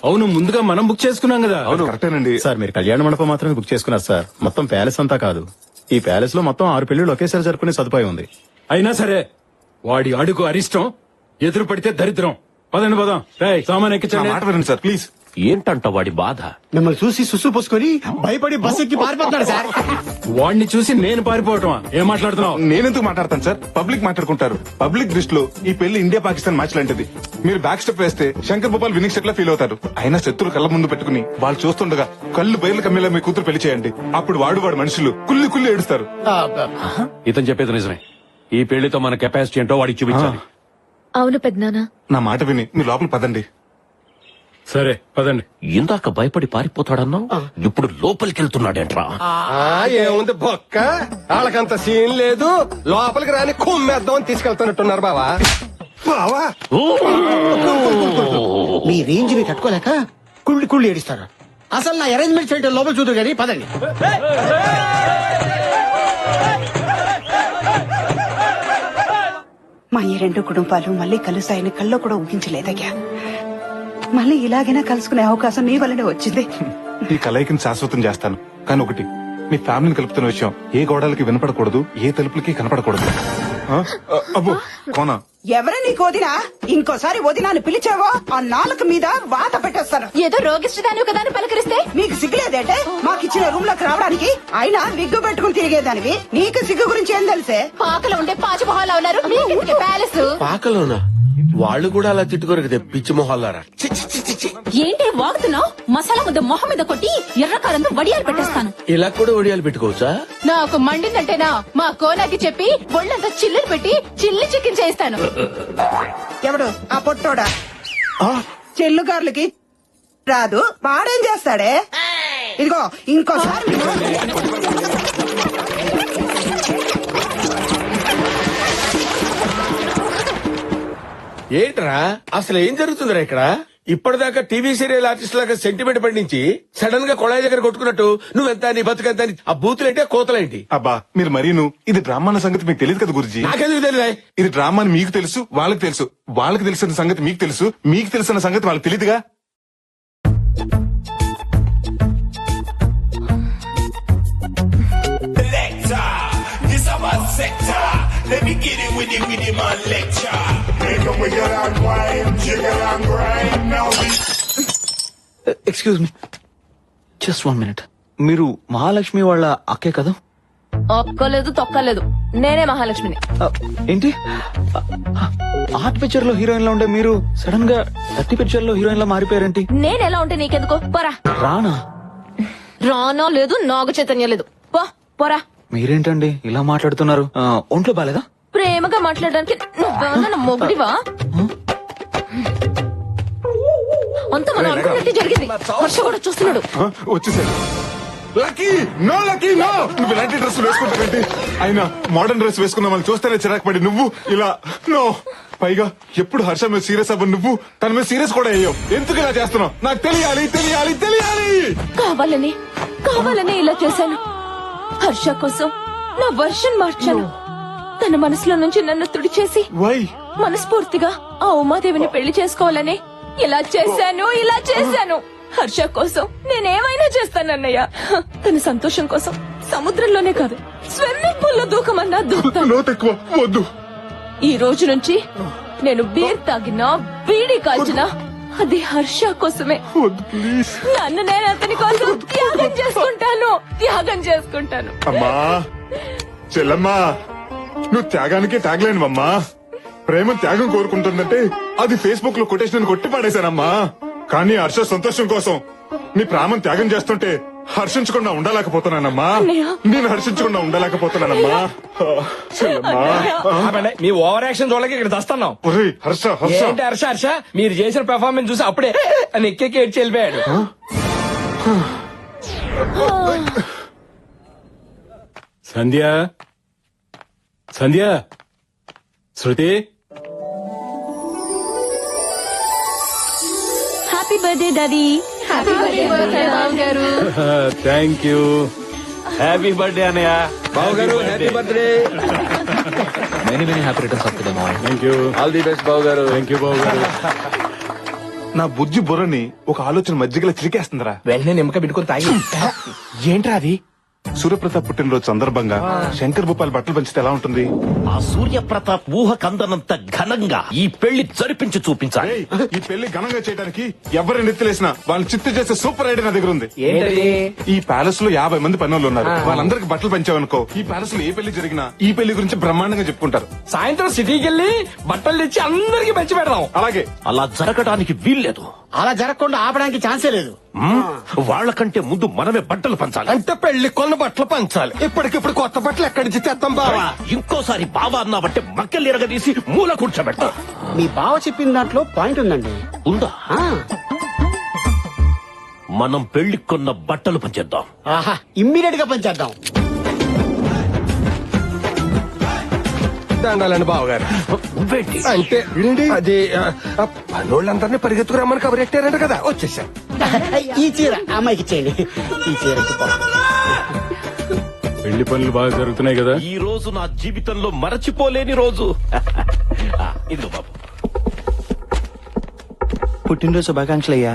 అవును, ముందుగా మనం బుక్ చేసుకున్నాం కదా. అవును కరెక్టేనండి సార్ మీరు కళ్యాణ మండపం మాత్రమే బుక్ చేసుకున్నారు సార్, మొత్తం ప్యాలెస్ అంతా కాదు. ఈ ప్యాలెస్ లో మొత్తం 6 పెళ్లిళ్ళు ఒకేసారి జరుపుకునే సదుపాయం ఉంది. అయినా సరే వాడి అడుగు అరిష్టం, ఎదురు పడితే దరిద్రం. పదండి పోదాం. రేయ్, సామాన్ నా ఎక్కించండి. మాట వినండి సార్ ప్లీజ్. ఏంటంట వాడి బాధ? మిమ్మల్ని చూసి సుసు పోసుకొని భయపడి బస్ ఎక్కి పారిపోతున్నాడు సార్. వాడిని చూసి నేను పారిపోవటమా? ఏం మాట్లాడుతున్నావు? నేనెందుకు మాట్లాడతాను సార్, పబ్లిక్ మాట్లాడుకుంటారు. పబ్లిక్ దృష్టిలో ఈ పెళ్లి ఇండియా పాకిస్తాన్ మ్యాచ్ లాంటిది. మీరు బ్యాక్ స్టెప్ వేస్తే శంకర్ భూపాల్ వినింగ్ సెట్ లా ఫీల్ అవుతారు. అయినా శత్రులు కళ్ళ ముందు పెట్టుకుని వాళ్ళు చూస్తుండగా కళ్ళు బయలు కమ్మేలా మీ కూతురు పెళ్లి చేయండి. అప్పుడు వాడు మనుషులు కుల్లి కుల్లి ఏడుస్తారు. ఇతను చెప్పేది నిజమే. ఈ పెళ్లితో మన కెపాసిటీ ఏంటో వాడికి చూపించాలి. అవును పెద్దనాన్న. నా మాట విని మీరు లోపల పదండి. సరే పదండి. ఇందాక భయపడి పారిపోతాడన్నావు, ఇప్పుడు లోపలికి వెళ్తున్నాడేంట్రా? ఏముంది బొక్క, వాళ్ళకంత సీన్ లేదు. లోపలికి రాని కుమ్మేద్దామని తీసుకెళ్తున్నట్టున్నారు బావా. బావా మీ రేంజ్ ని తట్టుకోలేక కుళ్ళి కుళ్ళి ఏడిస్తారు. అసలు నా అరేంజ్మెంట్ చేయడం లోపల చూద్దరు కానీ పదండి. మా ఈ 2 కుటుంబాలు మళ్ళీ కలుస్తాయని కల్లో కూడా ఊహించలేదయ్యా. మళ్ళీ ఇలాగైనా కలుసుకునే అవకాశం మీ వల్లనే వచ్చింది. ఈ కలయికని శాశ్వతం చేస్తాను. కానీ ఒకటి, మీ ఫ్యామిలీని కలుపుతున్న విషయం ఏ గోడలకి వినపడకూడదు, ఏ తలుపులకి కనపడకూడదు. అబ్బో కోనా, ఎవరే నీకు వదినా? ఇంకోసారి వదినాన్ని పిలిచావో ఆ నాలుక మీద వాత పెట్టేస్తాను. ఏదో రోగిష్టిదాని కదా అని పలకరిస్తే నీకు సిగ్గులేదేంటే మాకిచ్చిన రూమ్ లోకి రావడానికి? అయినా విగ్గు పెట్టుకుని తిరిగేదానివి, నీకు సిగ్గు గురించి ఏం తెలిసే? పాకలో ఉండే పాచిమొహాలు ఉన్నారు. మీకెందుకే ప్యాలెస్? పాకలోనా? వాళ్ళు కూడా అలా తిట్టుకోరు కదా పిచ్చి మొహాలారా. ఏంటి వాగుతున్నావు? మసాలా ముద్ద మొహం మీద కొట్టి ఎర్రకారంతో వడియాలు పెట్టేస్తాను. ఇలా కూడా ఒడియాలు పెట్టుకోవచ్చా? నాకు మండిందంటేనా మా కోనాకి చెప్పి ఒళ్ళంతా చిల్లులు పెట్టి చిల్లి చికెన్ చేయిస్తాను. ఎవడు ఆ పొట్టోడా? చెల్లుగార్లకి రాదు, వాడేం చేస్తాడే? ఇదిగో ఇంకోసారి ఏంట్రా అసలు ఏం జరుగుతుందిరా ఇక్కడ? ఇప్పటిదాకా టీవీ సీరియల్ ఆర్టిస్ట్ లాగా సెంటిమెంట్ పండించి సడన్ గా కొళాయి దగ్గర కొట్టుకున్నట్టు నువ్వెంత నీ బతుకంత ఆ బూతులేంటే కోతలేంటి? అబ్బా మీరు మరీను. ఇది డ్రామా అన్న సంగతి మీకు తెలియదు కదా గురుజీ. నాకెందుకు తెలియదా? ఇది డ్రామా అని మీకు తెలుసు, వాళ్ళకి తెలుసు. వాళ్ళకి తెలిసిన సంగతి మీకు తెలుసు, మీకు తెలిసిన సంగతి వాళ్ళకి తెలియదుగా. Let me get it with my lecture. Make 'em wiggle and whine, jiggle and grind. Now we. Excuse me, just 1 minute. మీరు మహాలక్ష్మి వాళ్ళ అక్కే కదా? ఒక్కలేదు తొక్కలేదు, నేనే మహాలక్ష్మిని. ఏంటి ఆర్ట్ పిక్చర్ లో హీరోయిన్ లా ఉండే మీరు సడన్ గా డర్టీ పిక్చర్ లో హీరోయిన్ లా మారిపోయారేంటి? నేను ఎలా ఉంటే నీకెందుకో? పోరా. రానా? రానో లేదు, నాగ చైతన్య లేదు. పోరా. మీరేంటండి ఇలా మాట్లాడుతున్నారు? ఒంట్లో బాలేదా? ప్రేమగా మాట్లాడడానికి నువ్వేమన్నా మొగుడివా? అంత మనం అనుకున్నట్టు జరిగింది. హర్ష కూడా చూస్తున్నాడు. వచ్చేసాడు. Lucky no, lucky no. నువ్వు ఇలాంటి డ్రెస్ వేసుకుంటావేంటి? అయినా మోడర్న్ డ్రెస్ వేసుకున్న వాళ్ళు చూస్తేనే చిరాకు పడి నువ్వు ఇలా నో. పైగా ఎప్పుడు హర్ష మీద సీరియస్ అవ్వ నువ్వు తన మీద సీరియస్ కూడా అయ్యావు. ఎందుకు ఇలా చేస్తున్నావు? నాకు తెలియాలి తెలియాలి తెలియాలి. కావాలని ఇలా చేశాను. హర్ష కోసం నా వర్షన్ మార్చాను. తన మనసులో నుంచి నన్ను తుడిచేసి మనస్ఫూర్తిగా ఆ ఉమాదేవిని పెళ్లి చేసుకోవాలని ఇలా చేశాను. హర్ష కోసం నేనేమైనా చేస్తానన్నయ్య. తన సంతోషం కోసం సముద్రంలోనే కాదు, స్విమ్మింగ్ పూల్ లో దూకమన్నా దూకుతాను. ఈ రోజు నుంచి నేను బీర్ తాగినా, బీడీ కాల్చినా అది హర్ష కోసమే. నన్ను నేను అతని కోసం త్యాగం చేసుకుంటాను. అమ్మా చెల్లమ్మా, నువ్వు త్యాగానికి తాగలేనువమ్మా. ప్రేమ త్యాగం కోరుకుంటుందంటే అది ఫేస్బుక్ లో కొటేషన్ కొట్టి పాడేశానమ్మా. కానీ హర్ష సంతోషం కోసం నీ ప్రాణం త్యాగం చేస్తుంటే హర్షించకుండా ఉండలేకపోతున్నానమ్మా. నేను హర్షించకుండా ఉండలేకపోతున్నానమ్మా. మీ ఓవర్ యాక్షన్ చూడలేక ఇక్కడ దస్తున్నాం. హర్ష హర్ష ఏంటి హర్ష? హర్ష మీరు చేసిన పెర్ఫార్మెన్స్ చూసి అప్పుడే అని ఎక్కేకి ఏడ్చి వెళ్ళిపోయాడు. Sandhya, Sandhya, Shruti. Happy birthday daddy. Happy birthday గారు. Thank you. హ్యాపీ బర్త్డే అన్నయ్య. బాబు గారు happy birthday. Many happy returns of the day. Thank you. All the best Babu గారు. థ్యాంక్ యూ బాబు గారు. నా బుజ్జి బుర్రని ఒక ఆలోచన మధ్యగల చిరికేస్తుందిరా. వెంటనే నిమ్మక పెట్టుకుని తాగి. ఏంట్రా అది? సూర్యప్రతాప్ పుట్టినరోజు సందర్భంగా శంకర్ భూపాల్ బట్టలు పంచితే ఎలా ఉంటుంది? ఆ సూర్యప్రతాప్ ఊహ కందనంత ఘనంగా ఈ పెళ్లి జరిపించి చూపించాలి. ఏయ్, ఈ పెళ్లి ఘనంగా చేయడానికి ఎవరిని నెత్తిలేసినా వాళ్ళని చిత్తు చేసే సూపర్ ఐడియా నా దగ్గర ఉంది. ఏంటది? ఈ ప్యాలెస్ లో 50 మంది పనులు ఉన్నారు. వాళ్ళందరికి బట్టలు పంచావనుకో, ఈ ప్యాలెస్ లో ఏ పెళ్లి జరిగినా ఈ పెళ్లి గురించి బ్రహ్మాండంగా చెప్పుకుంటారు. సాయంత్రం సిటీకి వెళ్ళి బట్టలు తెచ్చి అందరికి పంచి పెడదాం. అలాగే అలా జరగడానికి వీల్లేదు. అలా జరగకుండా ఆపడానికి ఛాన్సే లేదు. వాళ్ళకంటే ముందు మనమే బట్టలు పంచాలి. అంటే పెళ్లి కొన్న బట్టలు పంచాలి. ఇప్పటికిప్పుడు కొత్త బట్టలు ఎక్కడి నుంచి తెస్తాం బావా? ఇంకోసారి బావా అన్నావంటే మక్కలు ఎరగదీసి మూల కూర్చోబెడతా. మీ బావ చెప్పిన దాంట్లో పాయింట్ ఉందండి. ఉందా? మనం పెళ్లి కొన్న బట్టలు పంచేద్దాం. ఆహా, ఇమ్మీడియట్ గా పంచేద్దాం. దండాలండి బావగారు. నువ్వేంటి? అంటే అది పనోళ్ళందరినీ పరిగెత్తుకురమ్మని కబరెట్టారంట కదా, వచ్చేసా. ఈ చీర అమ్మాయికి ఇచ్చేయండి. ఈ చీర పెళ్లి పనులు బాగా జరుగుతున్నాయి కదా. ఈ రోజు నా జీవితంలో మరచిపోలేని రోజు. ఇదిగో బాబు. పుట్టినరోజు శుభాకాంక్షలు అయ్యా.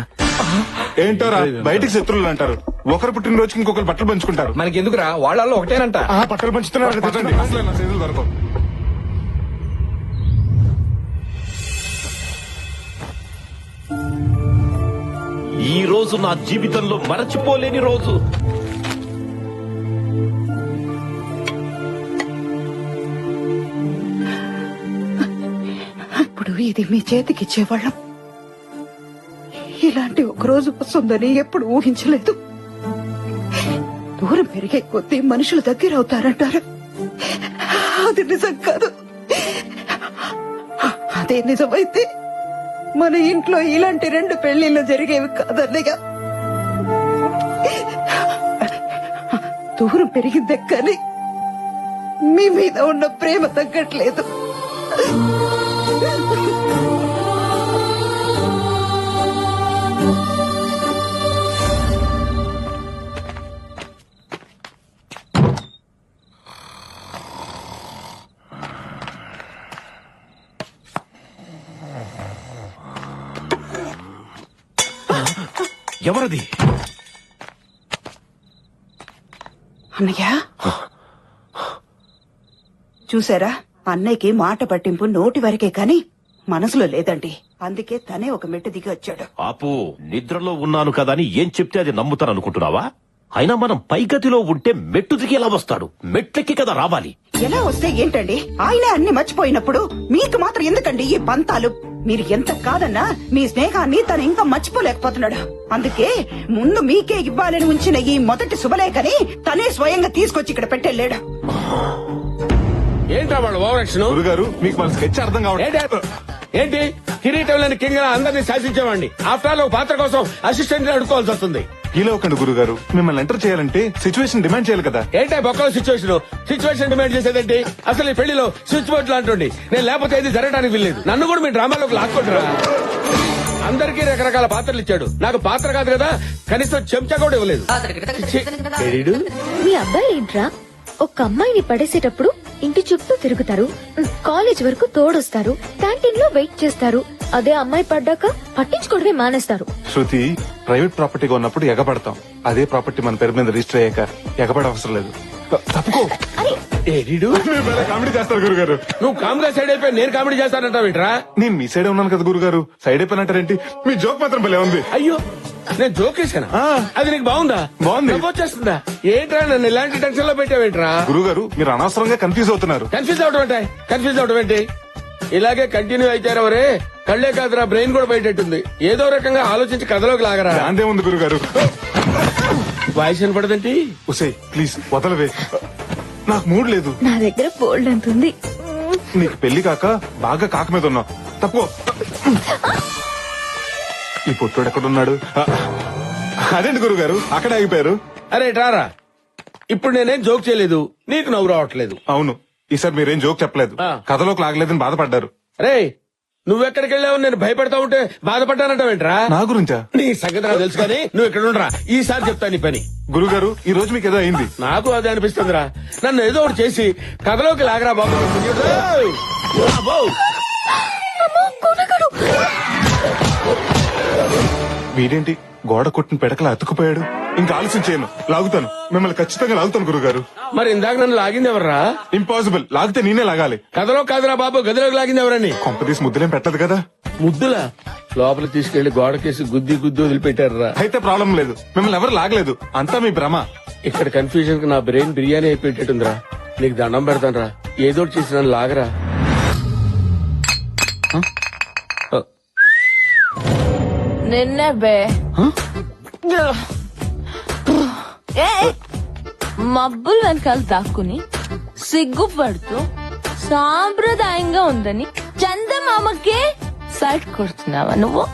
ఏంటోరా బయటికి శత్రువులు అంటారు. ఒకరు పుట్టినరోజుకి ఇంకొకరు బట్టలు పంచుకుంటారు. మనకి ఎందుకురా, వాళ్ళల్లో ఒకటేనంట. బట్టలు పంచుతున్నారు. అసలు నా చేతులు దొరకవు. ఈ రోజు నా జీవితంలో మరచిపోలేని రోజు. ఇప్పుడు ఇది మీ చేతికి ఇచ్చేవాళ్ళం. ఇలాంటి ఒక రోజు వస్తుందని ఎప్పుడు ఊహించలేదు. దూరం పెరిగే కొద్దీ మనుషులు దగ్గర అవుతారంటారు. అది నిజం కాదు. అదే నిజమైతే మన ఇంట్లో ఇలాంటి 2 పెళ్లిళ్ళు జరిగేవి కాదన్నగా. దూరం పెరిగిందే కానీ మీ మీద ఉన్న ప్రేమ తగ్గట్లేదు. ఎవరది? అన్నయ్య చూసారా, అన్నయ్యకి మాట పట్టింపు నోటి వరకే కాని మనసులో లేదండి. అందుకే తనే ఒక మెట్టు దిగి వచ్చాడు. ఆపు. నిద్రలో ఉన్నాను కదా అని ఏం చెప్తే అది నమ్ముతారనుకుంటున్నావా? అయినా మనం పైగతిలో ఉంటే మెట్టు దిగి ఎలా వస్తాడు? మెట్లెక్కి కదా రావాలి. ఎలా వస్తే ఏంటండి, ఆయనే అన్ని మర్చిపోయినప్పుడు మీకు మాత్రం ఎందుకండి ఈ పంతాలు? మీరు ఎంత కాదన్నా మీ స్నేహాన్ని తను ఇంకా మర్చిపోలేకపోతున్నాడు. అందుకే ముందు మీకే ఇవ్వాలని ఉంచిన ఈ మొదటి శుభలేఖని తనే స్వయంగా తీసుకొచ్చి ఇక్కడ పెట్టెళ్ళాడు. ఏంట్రా వాళ్ళు ఓవరాక్షన్? గురుగారు మీకు మన స్కెచ్ అర్థం కావట్లేదు. ఏంటి కిరీటం లేని కింగ్ అందరినీ శాసించేవాడిని. ఆఫ్టర్ ఆల్ ఒక పాత్ర కోసం అసిస్టెంట్ అడుకోవాల్సి వస్తుంది. ఇలా ఒకండి గురుగారు, మిమ్మల్ని ఎంటర్ చేయాలంటే సిచ్యువేషన్ డిమాండ్ చేయాలి కదా. ఏంటో బొక్కల సిచ్యువేషన్ డిమాండ్ చేసేదేంటి? అసలు ఈ పెళ్లిలో స్విచ్ బోర్డు లాంటి నేను లేకపోతే ఇది జరగడానికి వీల్లేదు. నన్ను కూడా మీ డ్రామాలోకి లాక్కుంటారా? అందరికీ రకరకాల పాత్రలు ఇచ్చాడు. నాకు పాత్ర కాదు కదా, కనీసం చెంచా కూడా ఇవ్వలేదు. మీ అబ్బాయి ఏంట్రా, ఒక అమ్మాయిని పడేసేటప్పుడు ఇంటి చుట్టూ తిరుగుతారు, కాలేజ్ వరకు తోడొస్తారు, క్యాంటీన్ లో వెయిట్ చేస్తారు. అదే అమ్మాయి పడ్డాక పట్టించుకోవడమే మానేస్తారు. శృతి, ప్రైవేట్ ప్రాపర్టీగా ఉన్నప్పుడు ఎగబడతాం. అదే ప్రాపర్టీ మన పేరు మీద రిజిస్టర్ అయ్యాక ఎగబడ అవసరం లేదు. తప్పుకో. కామెడీ చేస్తారు గురుగారు. నువ్వు కామెడీ సైడ్ అయిపోయి నేను కామెడీ చేస్తానంటావేంట్రా? నేను మీ సైడ్ ఉన్నాను కదా గురుగారు, సైడ్ అయిపోయినట్టారేంటి? మీ జోక్ మాత్రం భలే ఉంది. అయ్యో, నేను జోక్ వేసానా? అది నీకు బాగుందా? బాగుంది. వచ్చేస్తుందా? ఏంట్రా నన్ను ఇలాంటి టెన్షన్ లో పెట్టావేంట్రా? గురుగారు మీరు అనవసరంగా కన్ఫ్యూజ్ అవుతున్నారు. కన్ఫ్యూజ్ అవడం ఏంటి? ఇలాగే కంటిన్యూ అయితారవరే, కళ్లే కాదురా బ్రెయిన్ కూడా బయటెట్టుంది. ఏదో రకంగా ఆలోచించి కథలోకి లాగరా. అంతే ఉంది గురుగారు. వాయిస్ వినపడదేంటి? ఉసే ప్లీజ్ వదలవే, నాకు మూడ్ లేదు. నా దగ్గర బోల్డ్ అంతుంది. నీకు పెళ్లి కాక బాగా కాక మీద ఉన్నావు. తప్పుకో. ఈ పొట్టోడు ఎక్కడున్నాడు? అదేంటి గురుగారు అక్కడ ఆగిపోయారు? అరే రారా, ఇప్పుడు నేనేం జోక్ చేయలేదు, నీకు నవ్వు రావట్లేదు. అవును, ఈసారి మీరేం జోక్ చెప్పలేదు, కథలోకి లాగలేదని బాధపడ్డారు. రే, నువ్వెక్కడికి వెళ్ళావు నేను భయపడతా ఉంటే బాధపడ్డానంటావేంట్రా? నా గురించా? నీ సంగతి నాకు తెలుసు కానీ నువ్వు ఇక్కడ ఉండరా, ఈసారి చెప్తా నీ పని. గురుగారు ఈ రోజు మీకు ఏదో అయింది. నాకు అదే అనిపిస్తుందిరా. నన్ను ఏదో ఒకటి చేసి కథలోకి లాగరా బాబు. వీడేంటి గోడ కొట్టిన పెడకలా అతుకుపోయాడు. ఇంకా ఆలస్యం చేయను, లాగుతాను, మిమ్మల్ని ఖచ్చితంగా లాగుతాను గురుగారు. మరి ఇందాక నన్ను లాగింది ఎవర్రా? ఇంపాసిబుల్, లాగితే నేనే లాగాలి. కథలో కాదురా బాబు, గదిలోకి లాగింది ఎవరని. కొంపదీసి ముద్దులేం పెట్టదు కదా. ముద్దులా? లోపల తీసుకెళ్లి గోడకేసి గుద్ది వదిలిపెట్టారా? అయితే ప్రాబ్లం లేదు, మిమ్మల్ని ఎవరు లాగలేదు, అంతా మీ భ్రమ. ఇక్కడ కన్ఫ్యూజన్ కి నా బ్రెయిన్ బిర్యానీ అయిపోయేటట్టుందిరా. నీకు దండం పెడతానరా, ఏదో చేసి నన్ను లాగరా. నిన్నే బే మబ్బులు వెనకాల దాక్కుని సిగ్గుపడుతూ సాంప్రదాయంగా ఉందని చందమామకే సైట్ కొడుతున్నావా నువ్వు?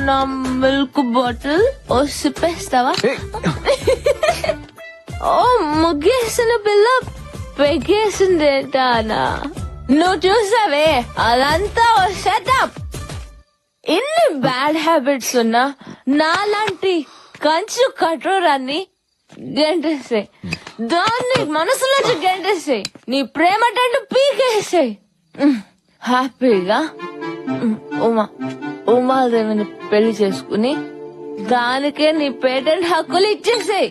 నా మిల్క్ బాటిల్ ఓ సిప్పేస్తావా? ఓ ముగ్గేసిన పిల్ల పెగేసిందేటానా? నువ్వు చూసావే, అదంతా ఓ సెటప్. ఇన్ని బ్యాడ్ హ్యాబిట్స్ ఉన్నా నాలాంటి కంచు కఠోరాన్ని గెంటేసాయి, దాన్ని మనసులోంచి గెంటేసాయి, నీ ప్రేమ టండు పీకేసాయి. హ్యాపీగా ఉమాదేవిని పెళ్లి చేసుకుని దానికే నీ పేటెంట్ హక్కులు ఇచ్చేసాయి.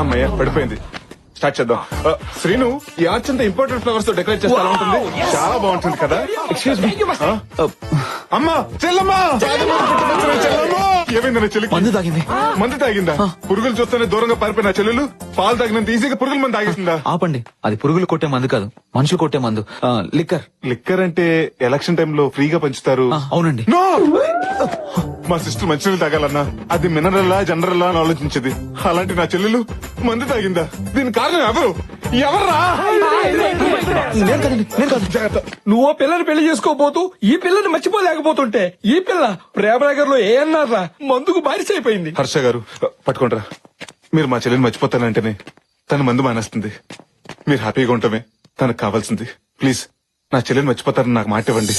అమ్మయ్య పడిపోయింది. స్టార్ట్ చేద్దాం. శ్రీను, ఈ ఆర్చ్ అంతా ఇంపార్టెంట్ ఫ్లవర్స్ తో డెకరేట్ చేస్తే ఎలా ఉంటుంది? చాలా బాగుంటుంది కదా. Excuse me. అమ్మా, చెల్లమ్మా, చెల్లమ్మా, ఏమైందన్న చెల్లికి? మందు తాగింది. మందు తాగిందా? పురుగులు చూస్తేనే దూరంగా పారిపోయిన చెల్లెలు పాలు తాగినంత ఈజీగా పురుగుల మంది తాగిస్తుందా? ఆపండి, అది పురుగులు కొట్టే మందు కాదు, మనుషులు కొట్టే మందు. లిక్కర్. లిక్కర్ అంటే ఎలక్షన్ టైంలో ఫ్రీగా పంచుతారు. అవునండి. No! మా సిస్టర్ మంచినీళ్ళు తాగాలన్నా అది మినరల్లా జనరల్లా అని ఆలోచించేది. అలాంటి నా చెల్లెలు మందు తాగిందా? దీని కారణం ఎవరు? ఎవర్రా? నువ్వు పిల్లని పెళ్లి చేసుకోబోతూ ఈ పిల్లని మర్చిపోలేకపోతుంటే ఈ పిల్ల ప్రేమనగర్ లో ఏ అన్నారా మందుకు బారిసైపోయింది. హర్ష గారు పట్టుకుంటారా? మీరు మా చెల్లెని మర్చిపోతానంటేనే తను మందు మానేస్తుంది. మీరు హ్యాపీగా ఉండటమే తనకు కావాల్సింది. ప్లీజ్ నా చెల్లెని మర్చిపోతారని నాకు మాట ఇవ్వండి.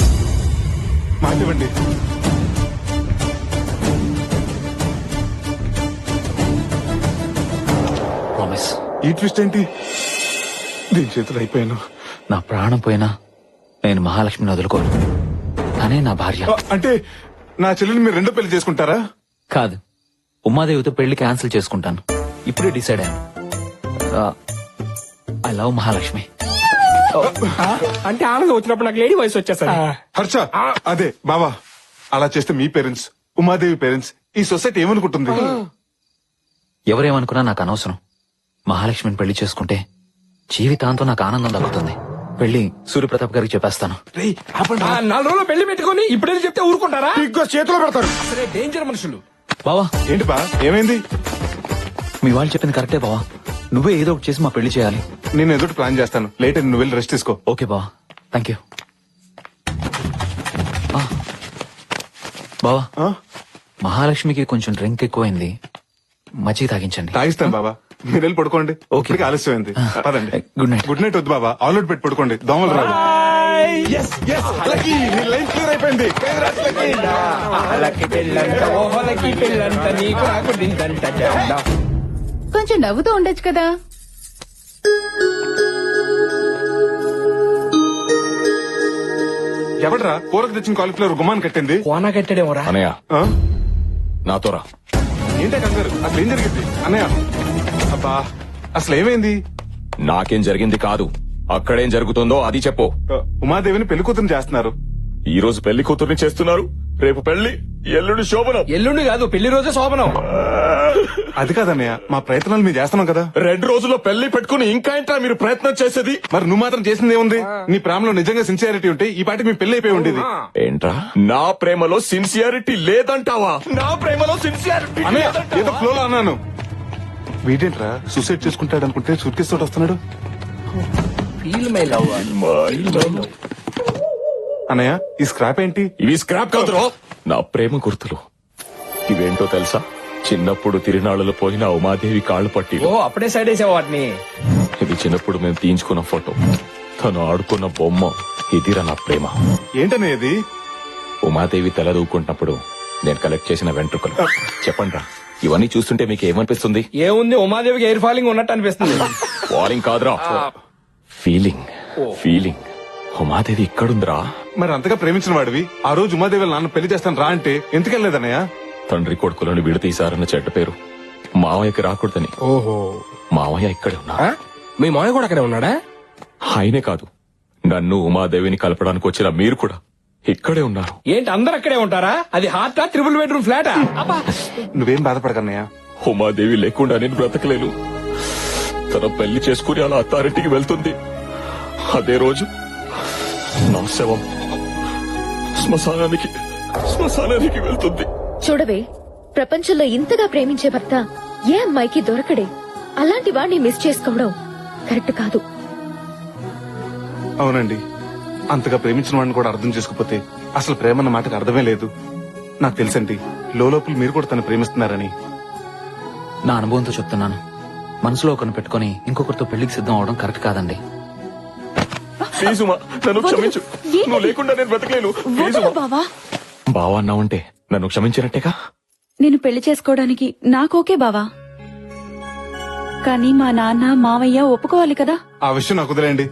మాట ఇవ్వండి. ప్రామిస్. ఈ ట్విస్ట్ ఏంటి? దీని చేతులు అయిపోయాను. నా ప్రాణం పోయినా నేను మహాలక్ష్మిని వదులుకోను. తనే నా భార్య. అంటే నా చెల్లెని మీరు రెండో పెళ్లి చేసుకుంటారా? కాదు, ఉమాదేవితో పెళ్లి క్యాన్సిల్ చేసుకుంటాను. ఇప్పుడే డిసైడ్ అయ్యాను. I love Mahalakshmi. అంటే ఆనందం వచ్చినప్పుడు నాకు లేడీ వయసు వచ్చేసరి. హర్ష, అదే బావా, అలా చేస్తే మీ పేరెంట్స్, ఉమాదేవి పేరెంట్స్, ఈ సొసైటీ ఏమనుకుంటుంది? ఎవరేమనుకున్నా నాకు అనవసరం. మహాలక్ష్మిని పెళ్లి చేసుకుంటే జీవితాంతం నాకు ఆనందం దక్కుతుంది. పెళ్లి సూర్యప్రతాప్ గారికి చెప్పేస్తాను. 4 రోజులు పెళ్లి పెట్టుకుని ఇప్పుడే చెప్తే ఊరుకుంటారా? చేతిలో పెడతారు. అసలే డేంజర్ మనుషులు. బావా, ఏంటి బా, ఏమైంది? మీ వాళ్ళు చెప్పింది కరెక్టే బావా. నువ్వే ఏదో ఒకటి చేసి మా పెళ్లి చేయాలి. నేను ఎదుటి ప్లాన్ చేస్తాను. లేట్ నువ్వు వెళ్ళి రెస్ట్ తీసుకో. ఓకే బావా, థ్యాంక్ యూ. బావా, మహాలక్ష్మికి కొంచెం డ్రింక్ ఎక్కువైంది, మజ్జిగ తాగించండి. తాగిస్తాను బాబా, మీరు వెళ్ళి పడుకోండి. ఓకే, ఆలస్యమైంది. పదండి. Good night. గుడ్ నైట్ వద్దు బాబా, ఆల్అౌట్ పెట్టి పడుకోండి, దోమలు రాదు. లైన్ క్లియర్ అయిపోయింది. కొంచెం నవ్వుతూ ఉండొచ్చు కదా. ఎవడరా కూరకు తెచ్చిన కాలిఫ్లవర్ గుమ్మాన్ని కట్టింది? కోనా కట్టాడేమోరా. అనయ్య, ఆ? నాతోరా. ఏంటే కంగారు? అసలు ఏం జరిగింది అన్నయ్య? అబ్బా, అసలు ఏమైంది? నాకేం జరిగింది కాదు, అక్కడేం జరుగుతుందో అది చెప్పు. ఉమాదేవిని పెళ్లి కూతురు చేస్తున్నారు. ఈ రోజు పెళ్లి కూతుర్ని చేస్తున్నారు, రేపు పెళ్లి, ఎల్లుండి శోభనం. ఎల్లుండి కాదు, పెళ్లి రోజే శోభనం. అది కాదన్నయ్య, మా ప్రయత్నాలు మేము చేస్తున్నాం కదా. 2 రోజుల్లో పెళ్లి పెట్టుకుని ఇంకా ఏంట్రా మీరు ప్రయత్నం చేసేది? మరి నువ్వు మాత్రం చేసింది ఏముంది? నీ ప్రేమలో నిజంగా సిన్సియారిటీ ఉంటే ఈ పాటికి మీ పెళ్లి అయిపోయి ఉండేది. ఏంట్రా, నా ప్రేమలో సిన్సియారిటీ లేదంటావా? నా ప్రేమలో సిన్సియారిటీ అన్నయ్య, ఏదో ఫ్లోలో అన్నాను. వీడేంట్రా సూసైడ్ చేసుకుంటాడు అనుకుంటే సూట్ కేసు తోటి వస్తున్నాడు. అన్నయ్య, ఈ స్క్రాప్ ఏంటి? ఇవి స్క్రాప్ కాదురా, నా ప్రేమ గుర్తులు. ఇవేంటో తెలుసా? చిన్నప్పుడు తిరునాళ్ళలో పోయిన ఉమాదేవి కాళ్ళు పట్టి. ఓ, అప్పుడే సైడ్ వేసావు వాటిని. ఇది చిన్నప్పుడు మేము తీయించుకున్న ఫోటో, తను ఆడుకున్న బొమ్మ. ఇదిరా నా ప్రేమ. ఏంటన్నయ్య ఇది? ఉమాదేవి తల దూకుంటున్నప్పుడు నేను కలెక్ట్ చేసిన వెంట్రుకలు. చెప్పండి రా, ఇవన్నీ చూస్తుంటే మీకు ఏమనిపిస్తుంది? ఏముంది, ఉమాదేవికి ఎయిర్ ఫాలింగ్ ఉన్నట్టు అనిపిస్తుంది. ఫాలింగ్ కాదురా, ఫీలింగ్. ఫీలింగ్ ఉమాదేవి ఇక్కడుందిరా. మరి అంతగా ప్రేమించిన వాడివి ఆ రోజు ఉమాదేవి నాన్న పెళ్లి చేస్తాను రా అంటే ఎందుకెళ్ళలేదన్నయ్య? తండ్రి కొడుకులను విడతీశారన్న చెడ్డ పేరు మావయ్యకి రాకూడదని. ఓహో, మావయ్య ఇక్కడే ఉన్నా. మీ మాయ కూడా అక్కడే ఉన్నాడా? ఆయనే కాదు, నన్ను ఉమాదేవిని కలపడానికి వచ్చిన మీరు కూడా ఇక్కడే ఉన్నారు. ఏంటి అందరు అక్కడే ఉంటారా? అది హార్టా ట్రిపుల్ బెడ్రూమ్ ఫ్లాటా? అబ్బా, నువ్వేం బాధపడకన్నయ్య. ఉమాదేవి లేకుండా నేను బ్రతకలేను. తన పెళ్లి చేసుకుని అలా అత్తారింటికి వెళ్తుంది. అదే రోజు నా శవం శ్మశానానికి వెళ్తుంది. చూడవే, ప్రపంచంలో ఇంతగా ప్రేమించే భర్త ఏ అమ్మాయికి దొరకడే. అలాంటి వాడిని మిస్ చేసుకోవడం కరెక్ట్ కాదు. అవునండి, అంతగా ప్రేమించిన వాడిని కూడా అర్థం చేసుకోకపోతే అసలు ప్రేమ అన్న మాటకు అర్థమే లేదు. నాకు తెలుసండి, లోపల మీరు కూడా తను ప్రేమిస్తున్నారని. నా అనుభవంతో చెప్తున్నాను, మనసులో ఒకరిని పెట్టుకుని ఇంకొకరితో పెళ్లికి సిద్ధం అవడం కరెక్ట్ కాదండి. ప్లీజ్ ఉమా, నన్ను క్షమించు. నువ్వు లేకుండా నేను బ్రతకలేను. ప్లీజ్ ఉమా. బావా, బావా అన్నావంటే నన్ను క్షమించినట్టేగా. నేను పెళ్లి చేసుకోవడానికి నాకోకే బావా, కానీ మా నాన్న మావయ్య ఒప్పుకోవాలి కదా. ఆ విషయం నాకు వదిలేయండి.